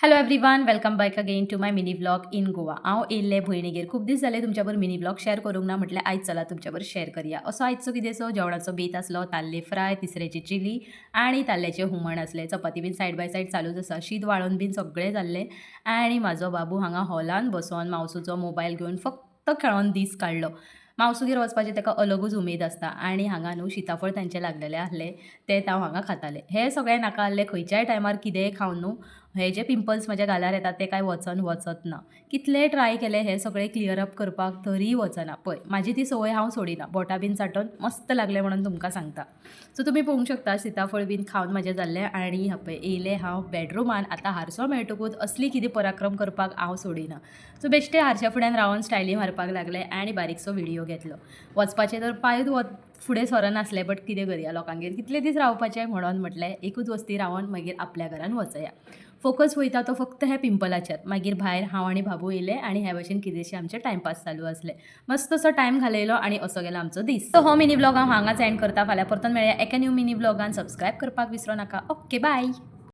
Hello everyone, welcome back again to my mini vlog in Goa. हांव येयल्ले भयणीगेर खूब दीस जाले तुमच्या बरोबर मिनी व्लॉग शेअर करूंक ना. म्हटल्यार आयज चला तुमच्या बरोबर शेअर करूया. असो आयजचो कितेंसो जेवणाचो बेत आसलो. ताल्ले फ्राय, तिसऱ्याची चिली आनी ताल्ल्याचें हुमण आसलें. चपाती बीन सायड बाय सायड चालूच आसा. शीत वाळून बीन सगळें जाल्लें आनी म्हाजो बाबू हांगा हॉलान बसोन मावसूचो मोबायल घेवन फक्त खेळोन दीस काडलो. मावसूगेर वचपाची ताका अलगूच उमेद आसता आनी हांगा न्हू सिताफळ तांचे लागलेले आहले ते हांव हांगा खातालें. हे सगळें नाका आहलें. खंयच्याय टायमार कितेंय खावन न्हू हे जे पिंपल्स म्हज्या गालार येतात ते काय वचत ना. कितले ट्राय केले हे सगळे क्लियर अप करपाक तरी वचना. पळय म्हाजी ती संवय हांव सोडिना. बोटां बीन चाटोन मस्त लागले म्हणून तुमकां सांगता. सो तुमी पळोवंक शकता सिताफळ बीन खावन म्हाजें जाल्लें आनी पळय येयलें हांव बेडरूमान. आतां हारसो मेळटकूच असली कितें पराक्रम करपाक हांव सोडिना. सो बेश्टें हारशा फुड्यान रावन स्टायली मारपाक लागलें आनी बारीकसो व्हिडिओ घेतलो. वचपाचें तर पांयूच फुडें सरनासलें बट कितें करया लोकांगेर कितले दीस रावपाचें म्हणून म्हटलें एकूच वस्ती रावन मागीर आपल्या घरान वचया. फोकस वयता तो फक्त हे पिंपलाचेर. मागीर भायर हांव आनी बाबू येयले आनी हे भशेन कितेंशें आमचें टायमपास चालू आसलें. मस्त असो टायम घालयलो आनी असो गेलो आमचो दीस. सो हो मिनी व्लॉग हांव हांगाच एंड करता. फाल्यां परतून मेळया एका न्यू मिनी व्लॉगान. सबस्क्रायब करपाक विसरो नाका. Okay bye.